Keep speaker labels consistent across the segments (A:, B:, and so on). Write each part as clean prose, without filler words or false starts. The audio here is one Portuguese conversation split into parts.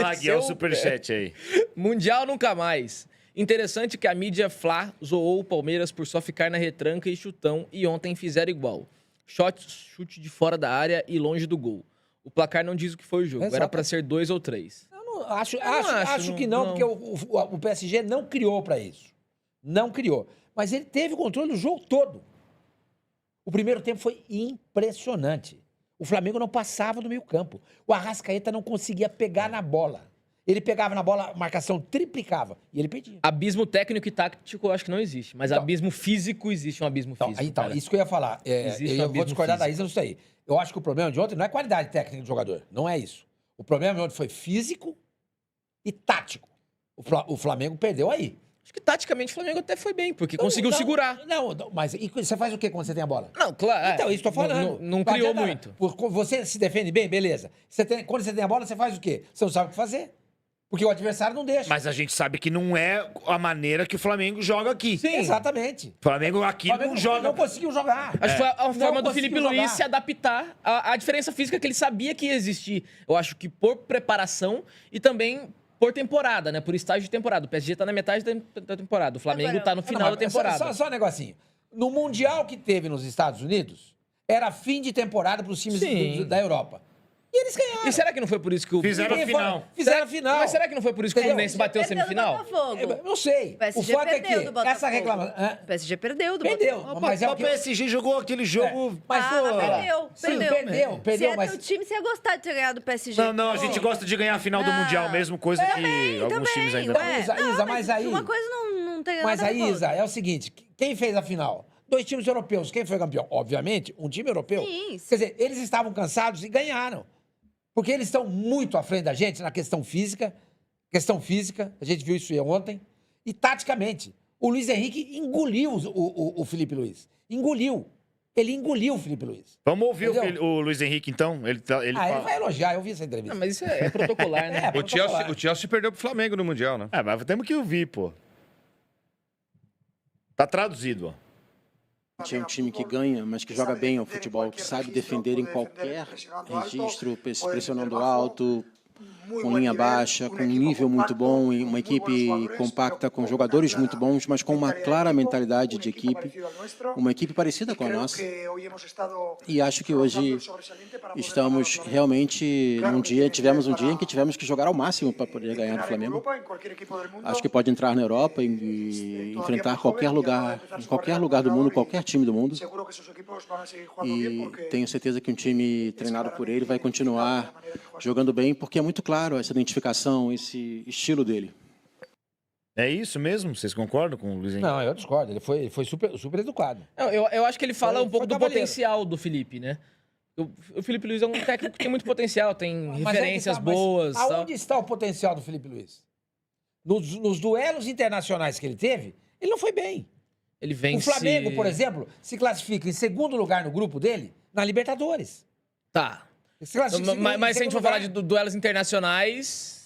A: Vai lá, Gui, é o superchat aí.
B: Mundial nunca mais. Interessante que a mídia Fla zoou o Palmeiras por só ficar na retranca e chutão e ontem fizeram igual. Chute de fora da área e longe do gol. O placar não diz o que foi o jogo.
C: Exato.
B: Era pra ser 2 ou 3.
C: Eu não acho,
B: Eu não
C: acho que não, porque o PSG não criou para isso. Não criou. Mas ele teve o controle do jogo todo. O primeiro tempo foi impressionante. O Flamengo não passava do meio campo. O Arrascaeta não conseguia pegar na bola. Ele pegava na bola, a marcação triplicava e ele perdia.
B: Abismo técnico e tático eu acho que não existe. Mas
C: Então,
B: abismo físico existe um abismo físico.
C: Então,
B: cara.
C: isso que eu ia falar.
B: Existe um
C: Eu vou
B: abismo
C: discordar da
B: físico.
C: Isa nisso aí. Eu acho que o problema de ontem não é qualidade técnica do jogador. Não é isso. O problema de ontem foi físico e tático. O Flamengo perdeu aí.
B: Acho que taticamente o Flamengo até foi bem, porque conseguiu
C: Não,
B: segurar.
C: Não, mas e você faz o quê quando você tem a bola?
B: Não, claro.
C: Então, isso que eu tô falando.
B: Não criou
C: adianta,
B: muito.
C: Você se defende bem, beleza. Quando você tem a bola, você faz o quê? Você não sabe o que fazer. Porque o adversário não deixa.
A: Mas a gente sabe que não é a maneira que o Flamengo joga aqui.
C: Sim, exatamente.
A: O Flamengo aqui
C: O Flamengo
A: não joga.
C: não conseguiu jogar.
B: Acho que foi a
C: Não
B: forma do
C: conseguiu
B: Felipe Luiz
C: jogar.
B: se adaptar à diferença física que ele sabia que ia existir. Eu acho que por preparação e também por temporada, né? Por estágio de temporada. O PSG tá na metade da temporada. O Flamengo
D: Agora,
B: tá no final da temporada.
C: Só um negocinho. No Mundial que teve nos Estados Unidos, era fim de temporada para os times
B: Sim.
C: da Europa. E eles ganharam.
B: E será que não foi por isso que o...
A: Fizeram a final.
C: Fizeram a final.
B: Mas será que não foi por isso que o
C: Entendeu?
B: Fluminense bateu a
D: Perdeu do
B: semifinal?
D: Botafogo.
C: Eu não sei.
D: O PSG
C: O fato é
D: perdeu
C: que
D: do Botafogo.
C: essa reclamação...
D: O PSG perdeu do
C: Perdeu.
D: Botafogo.
C: Mas é
A: o
C: o que...
A: PSG jogou aquele jogo.
C: Mas,
D: Ah,
C: pô,
D: perdeu.
C: Sim,
D: Perdeu.
C: perdeu,
D: Se
C: mas...
D: é teu time, você ia gostar de ter ganhado do PSG.
A: Não, a gente gosta de ganhar a final do
D: Não.
A: Mundial mesmo, coisa que alguns times ainda não.
D: ué.
C: Isa, mas aí-
D: Uma coisa não tem
C: Mas
D: nada a ver
C: aí,
D: com a
C: Isa,
D: outra.
C: é o seguinte, quem fez a final? 2 times europeus. Quem foi campeão? Obviamente, um time europeu.
D: Sim.
C: Quer dizer, eles estavam cansados e ganharam. Porque eles estão muito à frente da gente na questão física. A gente viu isso ontem. E taticamente. O Luiz Henrique engoliu o Felipe Luiz. Engoliu. Ele engoliu o Felipe Luiz.
A: Vamos ouvir
C: Entendeu?
A: o Luiz Henrique, então? Ele
C: Ele
A: fala.
C: vai elogiar, eu vi essa entrevista.
B: Não, mas isso é protocolar, né?
C: É,
E: O Chelsea perdeu pro Flamengo no Mundial, né?
A: Mas temos que ouvir, pô. Tá traduzido, ó.
F: É um time que ganha, mas que joga bem ao futebol, que sabe defender em qualquer registro, pressionando alto, com linha baixa, com um nível muito bom, e uma equipe compacta, com jogadores muito bons, mas com uma clara mentalidade de equipe, uma equipe parecida com a nossa. E acho que hoje estamos realmente tivemos um dia em que tivemos que jogar ao máximo para poder ganhar do Flamengo. Acho que pode entrar na Europa e enfrentar qualquer lugar, em qualquer lugar do mundo, qualquer time do mundo. E tenho certeza que um time treinado por ele vai continuar jogando bem, porque é muito claro essa identificação, esse estilo dele.
A: É isso mesmo? Vocês concordam com o Luiz Henrique?
C: Não, eu discordo. Ele foi super educado.
B: Não, eu acho que ele fala
C: Foi-
B: um pouco
C: foi
B: do
C: cavaleiro.
B: potencial do Felipe, né? O Felipe Luiz é um técnico que tem muito potencial, tem
C: Mas é que
B: referências
C: tá, mas
B: boas. tal.
C: Aonde está o potencial do Felipe Luiz? Nos duelos internacionais que ele teve, ele não foi bem.
B: Ele
C: O
B: vence...
C: Flamengo, por exemplo, se classifica em segundo lugar no grupo dele na Libertadores.
B: Tá.
C: Se classifica em
B: Mas se a gente for
C: segundo
B: falar de
C: lugar.
B: duelos internacionais...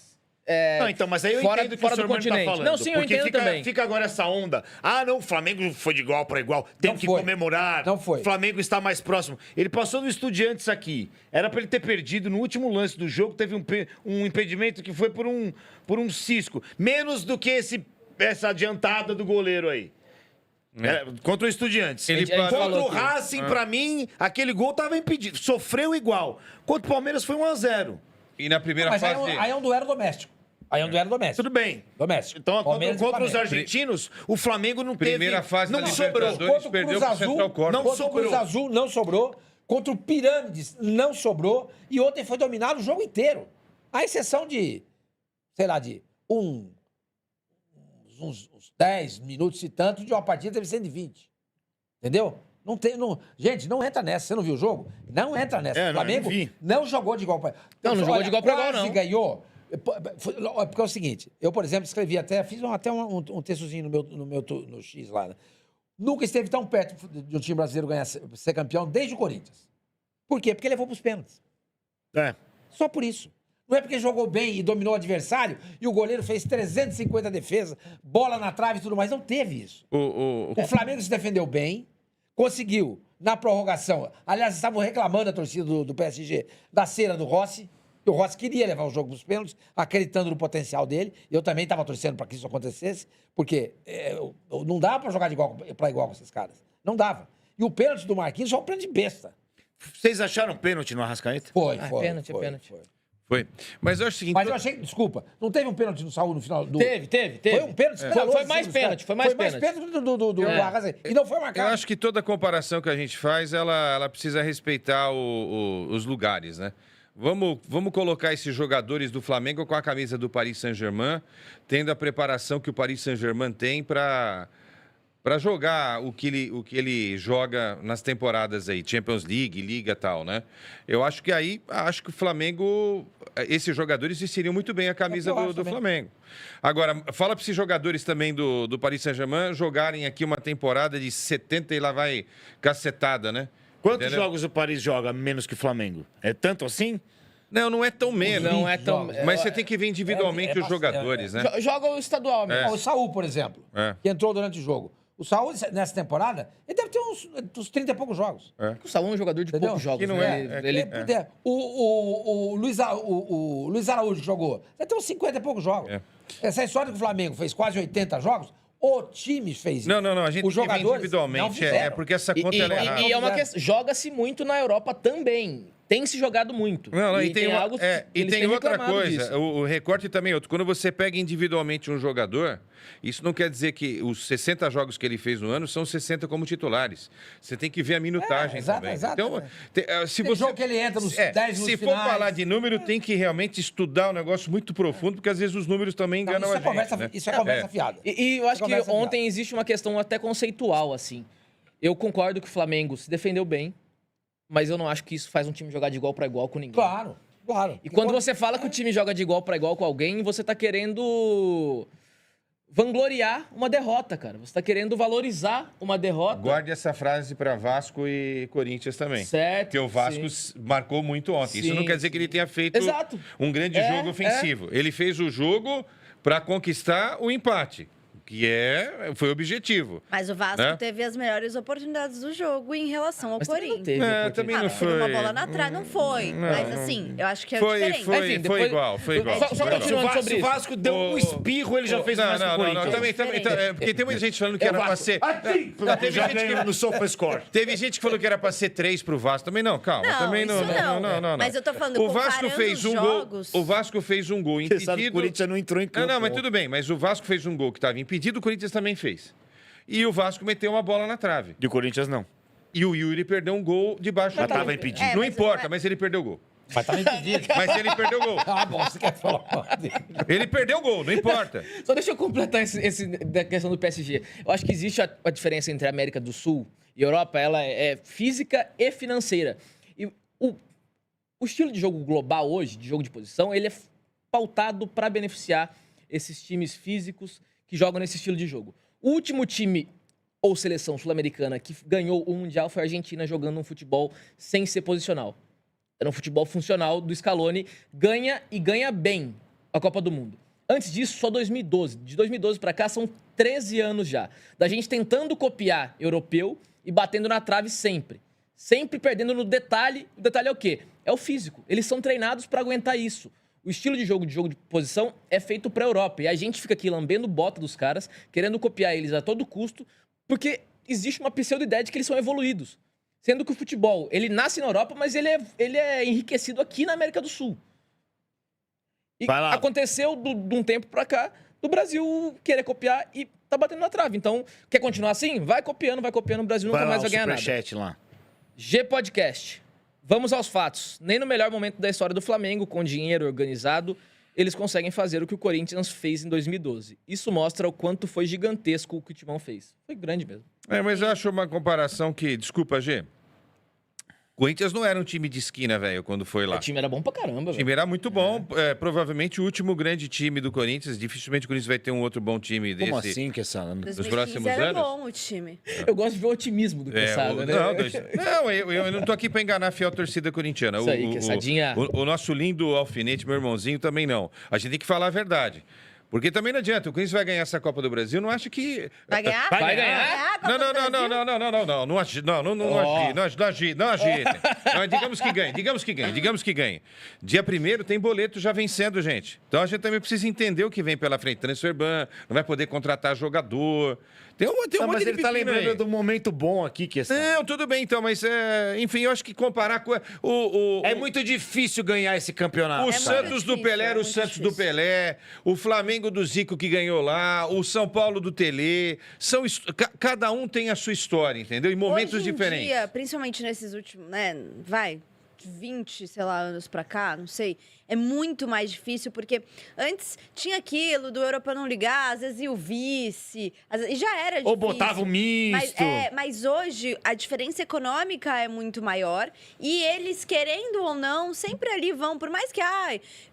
A: Não, então, mas aí eu
B: Fora-
A: entendo o que
B: fora
A: o
B: do
A: senhor Mano tá
B: continente.
A: falando.
B: Não, sim, eu
A: porque
B: entendo
A: fica,
B: também.
A: fica agora essa onda. Ah, não, o Flamengo foi de igual para igual. Tem
C: Não
A: que
C: foi.
A: comemorar.
C: Não foi.
A: O Flamengo está mais próximo. Ele passou do Estudiantes aqui. Era para ele ter perdido no último lance do jogo. Teve um impedimento que foi por um cisco. Menos do que essa adiantada do goleiro aí. Contra o Estudiantes.
E: Ele
B: A gente
A: Contra
B: falou
A: o
B: aqui.
A: Racing, pra mim, aquele gol tava impedido. Sofreu igual. Contra o Palmeiras foi 1-0.
E: E na primeira
C: Mas aí,
E: fase...
C: aí é um duelo doméstico. Aí é um duelo doméstico.
A: Tudo bem.
C: Doméstico.
A: Então,
C: Palmeiras e
A: contra os
C: Flamengo.
A: argentinos, o Flamengo não teve...
E: Primeira fase
A: não
E: da
A: sobrou.
E: Libertadores.
C: Contra o
E: perdeu
C: Cruz
E: pro
C: Azul,
E: Central Córdoba.
A: Não
C: contra o Cruz
A: sobrou.
C: Azul não sobrou. Contra o Pirâmides não sobrou. E ontem foi dominado o jogo inteiro. À exceção de, sei lá, de uns 10 minutos e tanto de uma partida teve 120. Entendeu? Não tem, gente, não entra nessa. Você não viu o jogo? Não entra nessa.
A: É,
C: O
A: não,
C: Flamengo
A: eu não vi.
C: não jogou de igual para
B: Não jogou de igual pra igual,
C: quase
B: não.
C: ganhou. Porque é o seguinte, eu, por exemplo, escrevi fiz até um textozinho no X lá, né? Nunca esteve tão perto de um time brasileiro ganhar, ser campeão desde o Corinthians. Por quê? Porque levou para os pênaltis.
A: É.
C: Só por isso. Não é porque jogou bem e dominou o adversário e o goleiro fez 350 defesas, bola na trave e tudo mais. Não teve isso. O Flamengo se defendeu bem, conseguiu, na prorrogação. Aliás, estavam reclamando a torcida do PSG da cera do Rossi. E o Rossi queria levar o jogo para os pênaltis, acreditando no potencial dele. Eu também estava torcendo para que isso acontecesse, porque não dava para jogar de igual para igual com esses caras. Não dava. E o pênalti do Marquinhos foi um pênalti besta.
A: Vocês acharam pênalti no Arrascaeta?
C: Foi.
B: pênalti.
E: Foi. Mas eu acho o seguinte...
C: Mas eu achei, desculpa, não teve um pênalti no Saúl no final do...
B: Teve.
C: Foi um pênalti escandaloso,
B: Foi mais
C: dos
B: pênalti,
C: caras.
B: foi mais
C: pênalti do Arrascaeta. E não foi
E: Eu
C: marcado.
E: acho que toda comparação que a gente faz, ela precisa respeitar os lugares, né? Vamos colocar esses jogadores do Flamengo com a camisa do Paris Saint-Germain, tendo a preparação que o Paris Saint-Germain tem para jogar o que ele joga nas temporadas aí, Champions League, Liga e tal, né? Eu acho que acho que o Flamengo, esses jogadores vestiriam muito bem a camisa do Flamengo. Agora, fala para esses jogadores também do Paris Saint-Germain jogarem aqui uma temporada de 70 e lá vai cacetada, né?
A: Quantos
E: Entendeu?
A: jogos o Paris joga menos que o Flamengo? É tanto assim?
E: Não é tão menos.
B: Não é tão...
E: Mas você tem que ver individualmente os jogadores, né?
B: Joga o estadual mesmo.
C: O Saúl, por exemplo,
E: É.
C: que entrou durante o jogo. O Saúl, nessa temporada, ele deve ter uns 30 e poucos jogos.
B: O Saúl é um jogador de
C: Entendeu?
B: poucos jogos,
E: Que não
B: né?
E: é-
C: O Luiz Araújo que jogou, deve ter uns 50 e poucos jogos.
E: É.
C: Essa história que o Flamengo fez quase 80 jogos, o time fez isso.
E: Não, a gente
C: Os
E: tem que ver
C: jogadores não
E: individualmente.
C: fizeram.
E: É porque essa conta ela é errada.
B: E é uma questão. Joga-se muito na Europa também. Tem se jogado muito.
E: Não, e tem,
B: algo
E: e tem outra
B: reclamado
E: coisa,
B: disso.
E: o recorte também é outro. Quando você pega individualmente um jogador, isso não quer dizer que os 60 jogos que ele fez no ano são 60 como titulares. Você tem que ver a minutagem também. Então, se
C: Tem
E: você
C: jogo que ele entra nos 10 minutos
E: se for
C: finais.
E: falar de número, tem que realmente estudar um negócio muito profundo, porque às vezes os números também
C: Não,
E: enganam
C: isso,
E: a
C: é
E: gente.
C: conversa,
E: Né?
C: isso é conversa fiada.
B: E eu acho que
C: Conversa
B: ontem
C: fiada.
B: existe uma questão até conceitual, assim. Eu concordo que o Flamengo se defendeu bem, mas eu não acho que isso faz um time jogar de igual para igual com ninguém.
C: Claro.
B: E quando você fala que o time joga de igual para igual com alguém, você tá querendo vangloriar uma derrota, cara. Você tá querendo valorizar uma derrota.
E: Guarde essa frase para Vasco e Corinthians também.
B: Certo.
E: Porque o Vasco marcou muito ontem. Isso
B: Sim,
E: não quer dizer que ele tenha feito
B: Exato.
E: um grande
B: É,
E: jogo ofensivo. Ele fez o jogo para conquistar o empate, que foi o objetivo.
D: Mas o Vasco
E: Né?
D: teve as melhores oportunidades do jogo em relação ao
B: Mas também não
D: Corinthians.
B: teve
E: É,
B: oportunidade.
E: também não
D: Teve uma
E: foi.
D: bola na trave, não foi. Mas assim, eu acho que é diferente.
E: Foi
B: Enfim, depois-
E: igual, foi igual.
B: Só
E: Foi igual.
B: continuando
A: Se
B: sobre
A: o
B: isso.
A: Vasco deu um espirro, ele já fez mais que o Corinthians.
E: Também, porque tem muita gente falando que era pra ser...
A: Não, teve
E: já
A: gente que no SofaScore.
E: Teve gente que falou que era pra ser 3 pro Vasco. Também não, calma.
D: Não,
E: também
D: isso não. Mas eu tô falando,
E: o Vasco
D: comparando
E: fez um
D: os
E: gol.
D: jogos-
E: O Vasco fez um gol
A: Você
E: impedido.
A: sabe que o Corinthians não entrou em campo.
E: Não, mas tudo bem. Mas o Vasco fez um gol que estava impedido, o Corinthians também fez. E o Vasco meteu uma bola na trave.
A: De Corinthians, não.
E: E o Yuri perdeu um gol debaixo
A: Mas
E: do gol.
A: tava impedido.
D: É,
E: Não
D: mas-
E: importa, mas ele perdeu o gol.
C: Mas tá impedido.
E: Mas ele perdeu o gol.
C: Ah, bom, você quer falar mal dele.
E: Ele perdeu o gol, não importa.
B: Só deixa eu completar da questão do PSG. Eu acho que existe a diferença entre a América do Sul e Europa, ela é física e financeira. E o estilo de jogo global hoje, de jogo de posição, ele é pautado para beneficiar esses times físicos que jogam nesse estilo de jogo. O último time ou seleção sul-americana que ganhou o Mundial foi a Argentina jogando um futebol sem ser posicional. Era um futebol funcional do Scaloni, ganha e ganha bem a Copa do Mundo. Antes disso, só 2012. De 2012 para cá, são 13 anos já. Da gente tentando copiar europeu e batendo na trave sempre. Sempre perdendo no detalhe. O detalhe é o quê? É o físico. Eles são treinados para aguentar isso. O estilo de jogo de posição é feito para a Europa. E a gente fica aqui lambendo bota dos caras, querendo copiar eles a todo custo, porque existe uma pseudo-ideia de que eles são evoluídos. Sendo que o futebol, ele nasce na Europa, mas ele é enriquecido aqui na América do Sul. E
A: Vai lá.
B: aconteceu de um tempo pra cá, do Brasil querer copiar e tá batendo na trave. Então, quer continuar assim? Vai copiando, o Brasil nunca
A: Vai lá,
B: mais
A: o
B: vai ganhar nada.
A: superchat lá.
B: G Podcast. Vamos aos fatos. Nem no melhor momento da história do Flamengo, com dinheiro organizado, eles conseguem fazer o que o Corinthians fez em 2012. Isso mostra o quanto foi gigantesco o que o Timão fez. Foi grande mesmo.
E: Mas eu acho uma comparação que... Desculpa, G. Corinthians não era um time de esquina, velho, quando foi lá.
B: O time era bom pra caramba,
E: O
B: velho.
E: time era muito bom. Provavelmente o último grande time do Corinthians. Dificilmente o Corinthians vai ter um outro bom time desse.
A: Como assim que essa...
D: 2015
E: próximos
D: era
E: anos?
D: bom o time.
B: Eu gosto de ver o otimismo do Quesada, né?
E: Eu não tô aqui pra enganar a fiel torcida corintiana.
B: Isso aí, Quessadinha.
E: O nosso lindo alfinete, meu irmãozinho, também não. A gente tem que falar a verdade. Porque também não adianta. O Corinthians vai ganhar essa Copa do Brasil. Não acho que...
D: Vai ganhar?
B: Vai ganhar.
D: a Copa
E: Não,
D: do Brasil?
E: Não agitem. Digamos que ganhe. Dia 1º tem boleto já vencendo, gente. Então a gente também precisa entender o que vem pela frente. Transfer ban, não vai poder contratar jogador. Tem um monte
A: Mas
E: de
A: ele tá
E: pepino
A: lembrando
E: aí.
A: do momento bom aqui que está.
E: Não, tudo bem então, mas enfim, eu acho que comparar com
A: É muito difícil ganhar esse campeonato.
E: o
D: muito
E: Santos do
D: difícil,
E: Pelé
D: é
E: era o
D: muito
E: Santos do
D: difícil.
E: Pelé, o Flamengo do Zico que ganhou lá, o São Paulo do Telê. Cada um tem a sua história, entendeu? Em momentos
D: Hoje em
E: diferentes.
D: dia, principalmente nesses últimos, né, 20, sei lá, anos pra cá, não sei, é muito mais difícil, porque antes tinha aquilo do Europa não ligar, às vezes ia o vice, e já era difícil.
A: Ou botava o misto.
D: Mas hoje a diferença econômica é muito maior e eles, querendo ou não, sempre ali vão, por mais que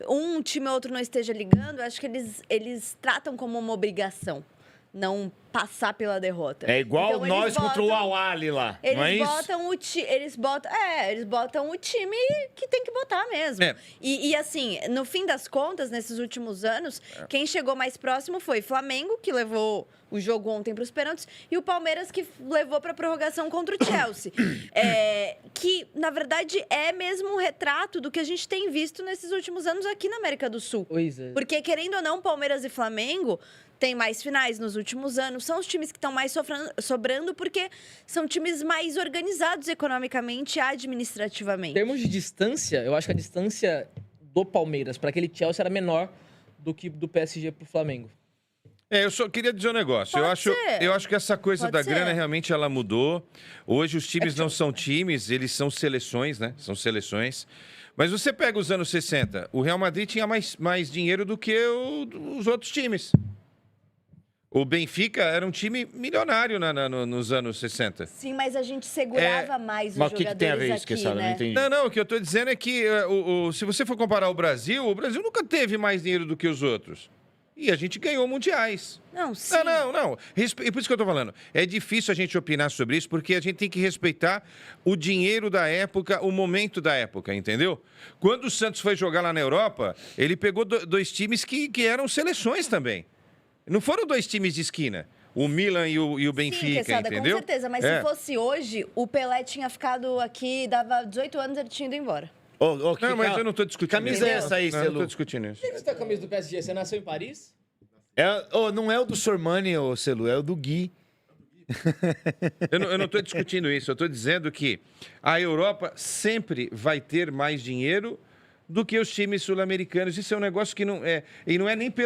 D: um time ou outro não esteja ligando, acho que eles tratam como uma obrigação não passar pela derrota.
A: É igual
D: Então, eles
A: nós contra o
D: botam-
A: Al-Ahly lá, não é
D: eles
A: isso?
D: eles botam o time que tem que botar mesmo.
E: É.
D: E assim, no fim das contas, nesses últimos anos, quem chegou mais próximo foi Flamengo, que levou o jogo ontem para os pênaltis, e o Palmeiras, que levou para a prorrogação contra o Chelsea. Que, na verdade, é mesmo um retrato do que a gente tem visto nesses últimos anos aqui na América do Sul.
B: Pois é.
D: Porque, querendo ou não, Palmeiras e Flamengo têm mais finais nos últimos anos. São os times que estão mais sobrando porque são times mais organizados economicamente e
B: Em
D: administrativamente.
B: termos de distância, eu acho que a distância do Palmeiras para aquele Chelsea era menor do que do PSG pro Flamengo.
E: Eu só queria dizer um negócio.
D: Pode ser.
E: Eu acho que essa coisa
D: Pode
E: da
D: ser.
E: grana realmente ela mudou. Hoje os times não são times, eles são seleções, né? São seleções. Mas você pega os anos 60, o Real Madrid tinha mais dinheiro do que os outros times. O Benfica era um time milionário nos anos 60.
D: Sim, mas a gente segurava mais os
A: Mas o que
D: jogadores
A: tem a ver isso,
D: aqui,
A: Quezada? Não
D: né?
A: entendi.
E: Não, o que eu estou dizendo é que se você for comparar o Brasil nunca teve mais dinheiro do que os outros. E a gente ganhou mundiais.
D: Não, sim.
E: Não. E por isso que eu tô falando. É difícil a gente opinar sobre isso, porque a gente tem que respeitar o dinheiro da época, o momento da época, entendeu? Quando o Santos foi jogar lá na Europa, ele pegou dois times que eram seleções também. Não foram dois times de esquina. O Milan e o Benfica,
D: Sim, Quezada,
E: entendeu?
D: com certeza. Mas se fosse hoje, o Pelé tinha ficado aqui, dava 18 anos, ele tinha ido embora.
E: Não, mas eu não tô discutindo
A: camisa é
E: isso.
A: essa aí,
E: Não, eu
A: Celu?
E: não tô discutindo isso.
B: Você tem a camisa do PSG? Você nasceu em Paris?
A: Não é o do Sormani, ô Celu, é o do Gui.
E: Eu não estou discutindo isso, eu estou dizendo que a Europa sempre vai ter mais dinheiro do que os times sul-americanos. Isso é um negócio que não é. E não é nem por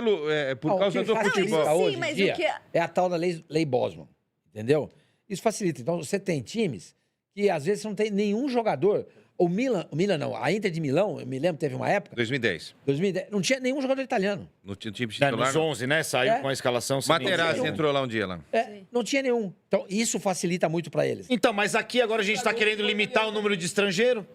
C: O
E: causa
C: que
E: do
C: facilita
E: futebol.
D: Sim,
C: hoje em
D: mas o
C: dia
D: que-
C: é a tal da lei Bosman, entendeu? Isso facilita. Então, você tem times que, às vezes, não tem nenhum jogador. O Milan não, a Inter de Milão, eu me lembro, teve uma época,
E: 2010,
C: 2010, não tinha nenhum jogador italiano.
E: no time
A: É,
E: titular.
A: nos 11, né? Saiu
C: É.
A: com a escalação.
E: Materazzi
A: sem
E: entrou lá um dia lá.
C: Não tinha nenhum. Então, isso facilita muito para eles.
A: Então, mas aqui agora a gente tá querendo limitar o número de estrangeiro?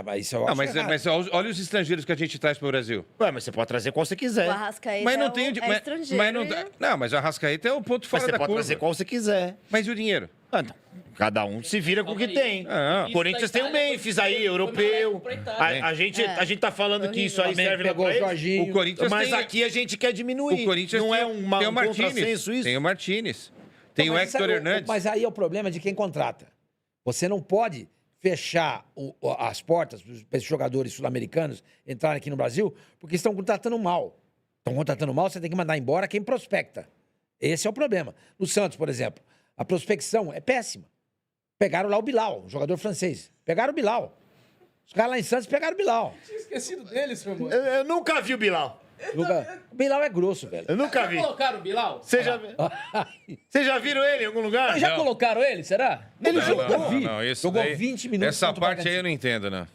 C: Mas isso eu
E: Não,
C: acho
E: mas
C: errado.
E: olha os estrangeiros que a gente traz para o Brasil.
A: Ué, mas você pode trazer qual você quiser.
D: O Arrascaeta
E: Mas não
D: é,
E: tem.
D: estrangeiro.
E: Mas não, não, mas o Arrascaeta é o ponto
A: Mas
E: fora
A: você
E: da
A: pode
E: curva.
A: trazer qual você quiser.
E: Mas e o dinheiro?
A: Ah, não. Cada um se vira com o que tem.
E: Ah,
A: O Corinthians tem o Memphis aí, europeu. A gente tá falando que isso aí
C: Flamengo
A: serve lá
C: pegou
A: pra
C: o
A: eles.
C: Jorginho.
E: O Corinthians
A: Mas
E: tem,
A: aqui a gente quer diminuir.
E: o Corinthians
A: não
E: tem,
A: é
E: tem
A: um
E: o Martínez.
A: contrassenso isso?
E: Tem o Martínez. Tem o
C: Mas
E: Héctor
C: sabe,
E: Hernandes.
C: Mas aí é o problema de quem contrata. Você não pode fechar as portas para esses jogadores sul-americanos entrarem aqui no Brasil, porque estão contratando mal. Estão contratando mal, você tem que mandar embora quem prospecta. Esse é o problema. No Santos, por exemplo, a prospecção é péssima. Pegaram lá o Bilal, um jogador francês. Pegaram o Bilal. Os caras lá em Santos pegaram o Bilal.
B: Tinha esquecido dele, seu irmão.
A: Eu nunca vi o Bilal.
C: O Bilal é grosso, velho.
A: Eu nunca vi.
B: Colocaram o Bilal?
A: Vocês já viram ele em algum lugar?
B: Já colocaram ele, será?
C: Ele jogou,
E: isso
C: jogou
E: daí-
C: 20 minutos.
E: Essa
C: contra o
E: parte aí eu
C: Bragantino.
E: não entendo, não.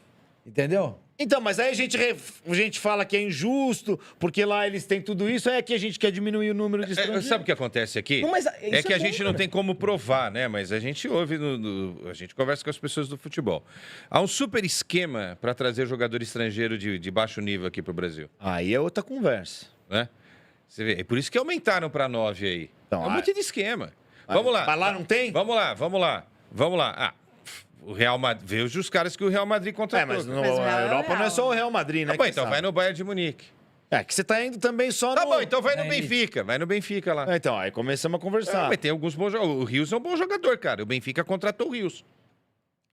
C: Entendeu?
A: Então, mas aí a gente fala que é injusto, porque lá eles têm tudo isso, aí aqui a gente quer diminuir o número de estrangeiros.
E: Sabe o que acontece aqui?
B: Não, mas isso
E: é que
B: é
E: a
B: bom,
E: gente não
B: cara.
E: tem como provar, né? Mas a gente ouve, a gente conversa com as pessoas do futebol. Há um super esquema para trazer jogador estrangeiro de baixo nível aqui para o Brasil,
A: Aí é outra conversa.
E: né? Você vê, é por isso que aumentaram para 9 aí.
A: Então,
E: é um monte de esquema. Vamos lá.
A: Mas lá não tem?
E: Vamos lá. O Real Madrid, veja os caras que o Real Madrid contratou.
A: Mas
D: Mas o
A: a
D: Real é o
A: Europa não é
D: Real.
A: só o Real Madrid, né?
E: Ah, bom,
A: que
E: então
A: sabe?
E: vai no Bayern de Munique.
A: É que você tá indo também só
E: Tá
A: no...
E: bom, então vai no
C: É
E: Benfica. Vai no Benfica lá.
A: É, então, aí começamos a conversar.
E: Mas tem alguns bons jogadores. O Rios é um bom jogador, cara. O Benfica contratou o Rios.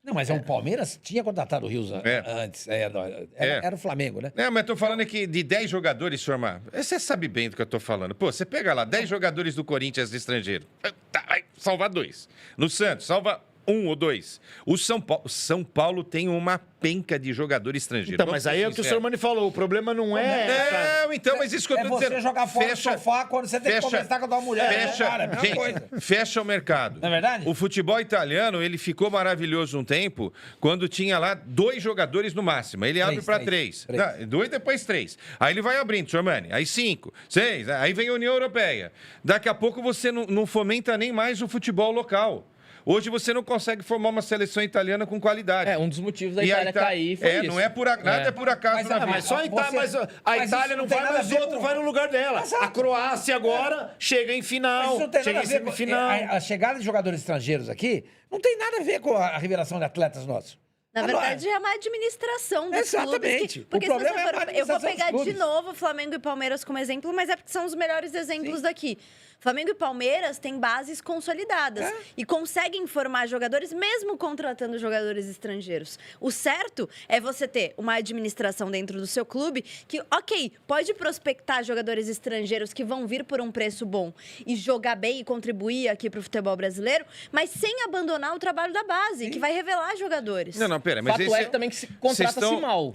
C: Não, mas o Palmeiras tinha contratado o Rios antes. Era o Flamengo, né?
E: Mas tô falando aqui de 10 jogadores, senhor Mar. Você sabe bem do que eu tô falando. Pô, você pega lá 10 jogadores do Corinthians estrangeiro. Tá, vai salvar 2. No Santos, salva 1 ou 2. O São Paulo tem uma penca de jogador estrangeiro.
A: Então, mas aí é o que o senhor Mani falou. O problema não é...
E: Não, então, mas isso que eu tô
C: você
E: dizendo.
C: jogar fora do sofá quando você tem que conversar com a tua mulher.
E: Fecha,
C: Cara, é a mesma
E: gente,
C: coisa.
E: fecha o mercado.
C: Não é verdade?
E: O futebol italiano, ele ficou maravilhoso um tempo, quando tinha lá 2 jogadores no máximo. Ele abre para 3. 2, depois 3. Aí ele vai abrindo, senhor Mani. Aí 5, 6. Aí vem a União Europeia. Daqui a pouco você não fomenta nem mais o futebol local. Hoje você não consegue formar uma seleção italiana com qualidade.
B: Um dos motivos da
E: E
B: Itália cair foi isso.
E: não é por nada é por acaso na vida.
A: Mas só a Itália,
C: Você-
A: a
C: mas
A: Itália
C: isso
A: não
C: não tem
A: vai,
C: nada a
A: mas
C: ver
A: outro
C: com-
A: vai no lugar dela.
C: Exato.
A: A Croácia agora chega em
C: Mas
A: final,
C: isso não tem
A: chega
C: nada
A: em
C: a ver com
A: semifinal.
C: a chegada de jogadores estrangeiros aqui não tem nada a ver com a revelação de atletas nossos.
D: Na verdade, é uma administração dos
C: Exatamente.
D: clubes.
C: O
D: Porque se
C: problema
D: você
C: é a
D: for, eu vou
C: administração dos
D: pegar de
C: clubes.
D: novo Flamengo e Palmeiras como exemplo, mas é porque são os melhores exemplos daqui. Flamengo e Palmeiras têm bases consolidadas e conseguem formar jogadores mesmo contratando jogadores estrangeiros. O certo é você ter uma administração dentro do seu clube que, ok, pode prospectar jogadores estrangeiros que vão vir por um preço bom e jogar bem e contribuir aqui para o futebol brasileiro, mas sem abandonar o trabalho da base, que vai revelar jogadores.
E: Não, pera, mas
B: Fato
E: esse
B: é também que se contrata-se mal.